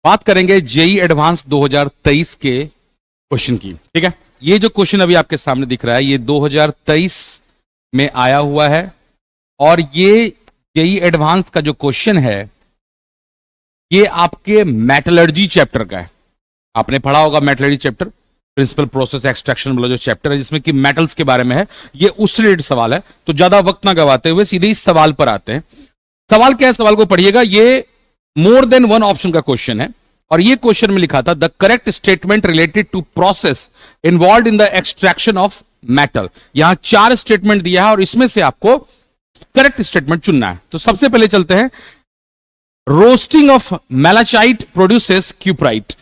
बात करेंगे JEE advance 2023 के क्वेश्चन की। ठीक है, ये जो क्वेश्चन अभी आपके सामने दिख रहा है ये 2023 में आया हुआ है और ये जेई एडवांस का जो क्वेश्चन है ये आपके मेटलर्जी चैप्टर का है। आपने पढ़ा होगा metallurgy chapter, principle process extraction वाला जो चैप्टर है जिसमें कि मेटल्स के बारे में है, ये उस रिलेटेड सवाल है। तो ज्यादा वक्त ना गवाते हुए सीधे इस सवाल पर आते हैं। सवाल क्या है, सवाल को पढ़िएगा। ये मोर देन वन ऑप्शन का क्वेश्चन है और ये क्वेश्चन में लिखा था the correct statement related to process involve in the extraction of metal. यहां 4 स्टेटमेंट दिया है और इसमें से आपको करेक्ट स्टेटमेंट चुनना है। तो सबसे पहले चलते हैं, रोस्टिंग ऑफ मेलाचाइट प्रोड्यूसेस क्यूप्राइट।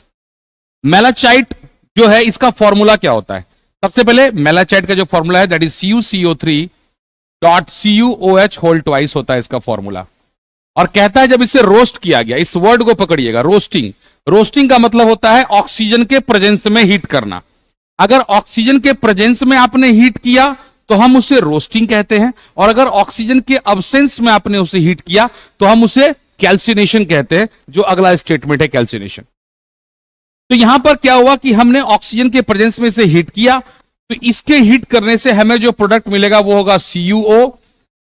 मेलाचाइट जो है इसका फॉर्मूला क्या होता है? सबसे पहले मेलाचाइट का जो फॉर्मूला है that is CuCO3.CuOH whole twice होता है इसका फॉर्मूला। और कहता है जब इसे रोस्ट किया गया, इस वर्ड को पकड़िएगा, रोस्टिंग। रोस्टिंग का मतलब होता है ऑक्सीजन के प्रेजेंस में हीट करना। अगर ऑक्सीजन के प्रेजेंस में आपने हीट किया तो हम उसे रोस्टिंग कहते हैं, और अगर ऑक्सीजन के अब्सेंस में आपने उसे हीट किया तो हम उसे कैल्सिनेशन कहते हैं, जो अगला स्टेटमेंट है कैल्सिनेशन। तो यहां पर क्या हुआ कि हमने ऑक्सीजन के प्रेजेंस में से हीट किया, तो इसके हीट करने से हमें जो प्रोडक्ट मिलेगा वो होगा CuO,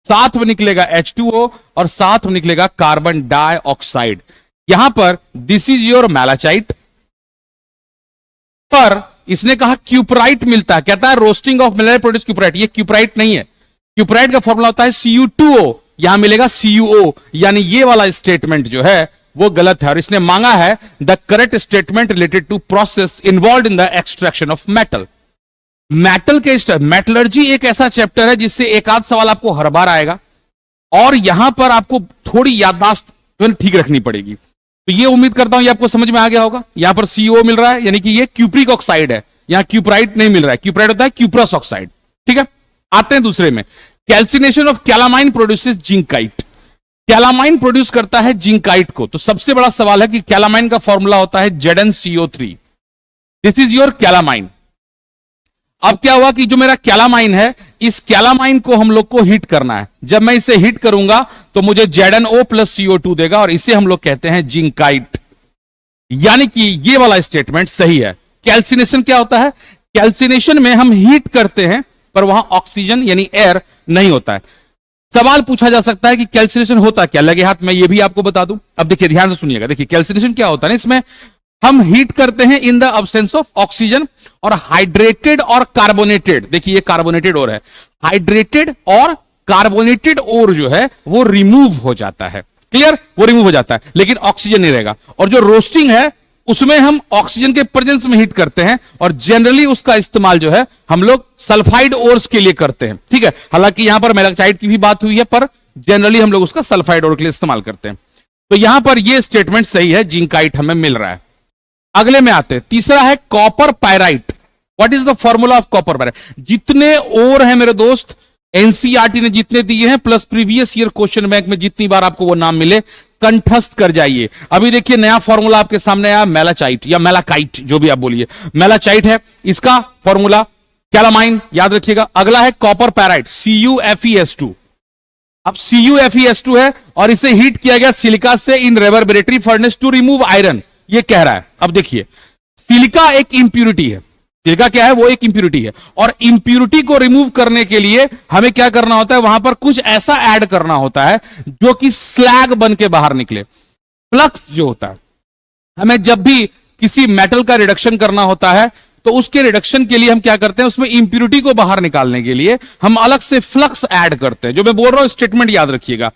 साथ में निकलेगा H2O और साथ में निकलेगा कार्बन डाइऑक्साइड। यहां पर दिस इज योर मेलाचाइट, पर इसने कहा क्यूप्राइट मिलता है। कहता है रोस्टिंग ऑफ मेलाचाइट प्रोड्यूस क्यूप्राइट। ये क्यूप्राइट नहीं है, क्यूप्राइट का फॉर्मूला होता है Cu2O, यहां मिलेगा CuO, यानी ये वाला स्टेटमेंट जो है वो गलत है। और इसने मांगा है the correct statement related to process involve in the extraction of metal. Metal के मेटलर्जी एक ऐसा चैप्टर है जिससे एक आध सवाल आपको हर बार आएगा और यहां पर आपको थोड़ी याददाश्त ठीक रखनी पड़ेगी। तो ये उम्मीद करता हूं ये आपको समझ में आ गया होगा। यहां पर CO मिल रहा है यानी कि ये क्यूप्रिक ऑक्साइड है, यहां क्यूप्राइट नहीं मिल रहा है। क्यूप्राइट होता है क्यूप्रस ऑक्साइड। ठीक है, आते हैं दूसरे में, calcination of calamine produces zincite. Calamine produce करता है जिंकाइट को। तो सबसे बड़ा सवाल है कि कैलामाइन का फॉर्मूला होता है ZnCO3। This is your calamine. अब क्या हुआ कि जो मेरा कैलामाइन है, इस कैलामाइन को हम लोग को हीट करना है। जब मैं इसे हीट करूंगा तो मुझे ZnO प्लस CO2 देगा और इसे हम लोग कहते हैं जिंकाइट। यानी कि ये वाला स्टेटमेंट सही है। कैल्सिनेशन क्या होता है? कैल्सिनेशन में हम हीट करते हैं पर वहां ऑक्सीजन यानी एयर नहीं होता है। सवाल पूछा जा सकता है कि कैल्सिनेशन होता क्या, लगे हाथ मैं ये भी आपको बता दूं। अब देखिए ध्यान से सुनिएगा। देखिए कैल्सिनेशन क्या होता है, इसमें हम हीट करते हैं in the absence of oxygen, और हाइड्रेटेड और कार्बोनेटेड, देखिए ये कार्बोनेटेड ओर है, हाइड्रेटेड और कार्बोनेटेड ओर जो है वो रिमूव हो जाता है। क्लियर, वो रिमूव हो जाता है लेकिन ऑक्सीजन नहीं रहेगा। और जो रोस्टिंग है उसमें हम ऑक्सीजन के प्रेजेंस में हीट करते हैं और जनरली उसका इस्तेमाल जो है हम लोग सल्फाइड ओर्स के लिए करते हैं। ठीक है, हालांकि यहां पर मेलाचाइट की भी बात हुई है पर जनरली हम लोग उसका सल्फाइड ओर के लिए इस्तेमाल करते हैं। तो यहां पर यह स्टेटमेंट सही है, जिंकाइट हमें मिल रहा है। अगले में आते हैं, तीसरा है copper pyrite. What is the formula of copper pyrite? जितने ओर हैं मेरे दोस्त, एनसीईआरटी ने जितने दिए हैं plus previous year question bank में जितनी बार आपको वो नाम मिले, कंठस्थ कर जाइए। अभी देखिए नया फॉर्मूला आपके सामने आया, मेलाचाइट या मेलाकाइट जो भी आप बोलिए, मेलाचाइट है इसका फॉर्मूला। कैलामाइन याद रखिएगा। अगला है कॉपर पैराइट, CuFeS2। अब CuFeS2 है और इसे हीट किया गया सिलिका से इन reverberatory furnace to remove iron, ये कह रहा है। अब देखिए सिलिका एक इंप्यूरिटी है, सिलिका क्या है, वो एक इंप्यूरिटी है, और इंप्यूरिटी को रिमूव करने के लिए हमें क्या करना होता है, वहां पर कुछ ऐसा ऐड करना होता है जो कि स्लैग बन के बाहर निकले। फ्लक्स जो होता है, हमें जब भी किसी मेटल का रिडक्शन करना होता है तो उसके रिडक्शन के लिए हम क्या करते हैं, उसमें इंप्यूरिटी को बाहर निकालने के लिए हम अलग से फ्लक्स ऐड करते हैं। जो मैं बोल रहा हूं स्टेटमेंट याद रखिएगा,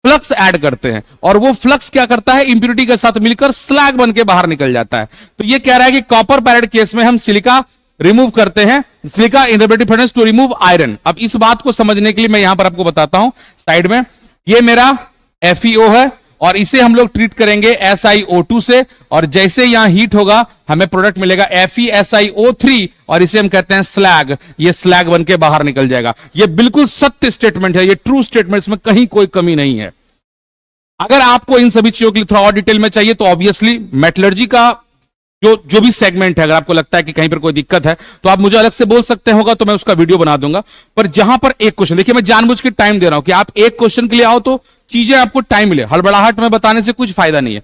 फ्लक्स ऐड करते हैं और वो फ्लक्स क्या करता है, इंप्यूरिटी के साथ मिलकर स्लैग बन के बाहर निकल जाता है। तो ये कह रहा है कि कॉपर पैराइट केस में हम सिलिका रिमूव करते हैं, silica in reverberatory furnace to remove iron. अब इस बात को समझने के लिए मैं यहां पर आपको बताता हूं साइड में, ये मेरा FeO है और इसे हम लोग ट्रीट करेंगे SiO2 से, और जैसे यहां हीट होगा हमें प्रोडक्ट मिलेगा FeSiO3 और इसे हम कहते हैं स्लैग। ये स्लैग बन के बाहर निकल जाएगा। ये बिल्कुल सत्य स्टेटमेंट है, ये ट्रू स्टेटमेंट, इसमें कहीं कोई कमी नहीं है। अगर आपको इन सभी चीजों के लिए थोड़ा और डिटेल में चाहिए तो ऑब्वियसली मेटलर्जी का जो भी सेगमेंट है, अगर आपको लगता है कि कहीं पर कोई दिक्कत है तो आप मुझे अलग से बोल सकते होगा, तो मैं उसका वीडियो बना दूंगा। पर जहां पर एक क्वेश्चन, देखिए मैं जानबूझ के टाइम दे रहा हूं कि आप एक क्वेश्चन के लिए आओ तो चीजें आपको टाइम मिले, हड़बड़ाहट में बताने से कुछ फायदा नहीं है।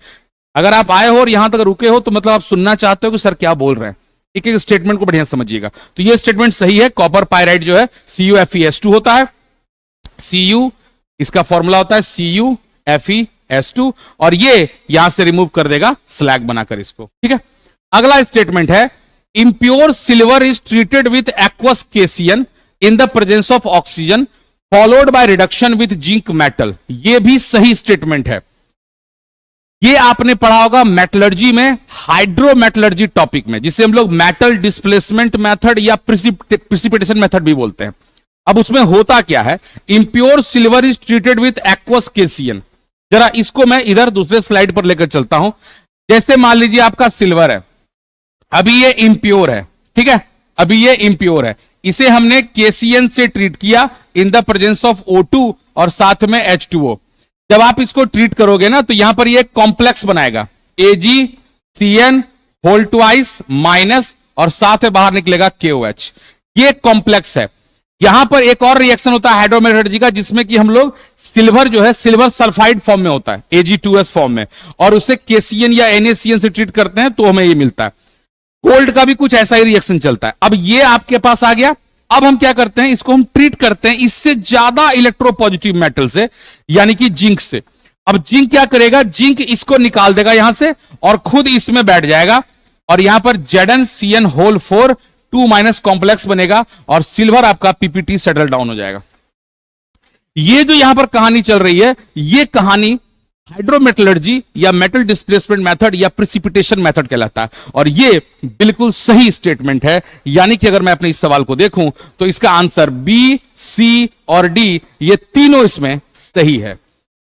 अगर आप आए हो और यहां तक रुके हो तो मतलब आप सुनना चाहते हो कि सर क्या बोल रहे हैं। एक एक स्टेटमेंट को बढ़िया समझिएगा। तो ये स्टेटमेंट सही है, कॉपर पायराइड जो है CuFeS2 होता है। Cu इसका फॉर्मूला होता है CuFeS2, और ये यहां से रिमूव कर देगा स्लैग बनाकर इसको, ठीक है। अगला स्टेटमेंट है impure silver is treated with aqueous cation in the presence of oxygen followed by reduction with zinc metal। ये भी सही स्टेटमेंट है। ये आपने पढ़ा होगा मेटलर्जी में, हाइड्रोमेटलर्जी टॉपिक में, जिसे हम लोग मेटल डिस्प्लेसमेंट मेथड या प्रिसिपिटेशन मेथड भी बोलते हैं। अब उसमें होता क्या है, impure silver is treated with aqueous cation। जरा इसको मैं इधर दूसरे स्लाइड पर लेकर चलता हूं। जैसे मान लीजिए आपका सिल्वर है, अभी ये इम्प्योर है, ठीक है, अभी ये इम्प्योर है, इसे हमने केसीएन से ट्रीट किया in the presence of O2 और साथ में H2O। जब आप इसको ट्रीट करोगे ना तो यहां पर ये कॉम्प्लेक्स बनाएगा AgCN होल ट्वाइस माइनस और साथ में बाहर निकलेगा KOH। ये कॉम्प्लेक्स है। यहां पर एक और रिएक्शन होता है हाइड्रोमेटलर्जी का, जिसमें कि हम लोग सिल्वर जो है सिल्वर सल्फाइड फॉर्म में होता है Ag2S फॉर्म में, और उसे KCN या NaCN से ट्रीट करते हैं तो हमें ये मिलता है। गोल्ड का भी कुछ ऐसा ही रिएक्शन चलता है। अब ये आपके पास आ गया। अब हम क्या करते हैं, इसको हम ट्रीट करते हैं इससे ज्यादा इलेक्ट्रोपॉजिटिव मेटल से, यानी कि जिंक से। अब जिंक क्या करेगा, जिंक इसको निकाल देगा यहां से और खुद इसमें बैठ जाएगा, और यहां पर ZnCN होल 4 2 माइनस कॉम्प्लेक्स बनेगा और सिल्वर आपका PPT सेटल डाउन हो जाएगा। ये जो यहां पर कहानी चल रही है, ये कहानी हाइड्रोमेटलर्जी या मेटल डिस्प्लेसमेंट मेथड या प्रिसिपिटेशन मेथड कहलाता है, और ये बिल्कुल सही स्टेटमेंट है। यानी कि अगर मैं अपने इस सवाल को देखूं तो इसका आंसर B, C और D ये तीनों इसमें सही है।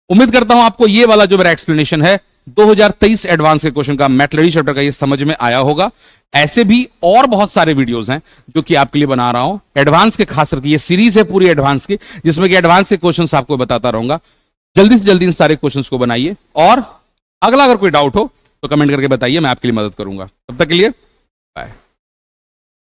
उम्मीद करता हूं आपको ये वाला जो मेरा एक्सप्लेनेशन है 2023 एडवांस के क्वेश्चन का, मेटलर्जी चैप्टर का, ये समझ में आया होगा। ऐसे भी और बहुत सारे वीडियोस हैं जो कि आपके लिए बना रहा हूं एडवांस के, खास करके ये सीरीज है पूरी एडवांस की, जिसमें कि एडवांस के क्वेश्चंस आपको बताता रहूंगा। जल्दी से जल्दी इन सारे क्वेश्चंस को बनाइए, और अगला अगर कोई डाउट हो तो कमेंट करके बताइए, मैं आपके लिए मदद करूंगा। तब तक के लिए बाय।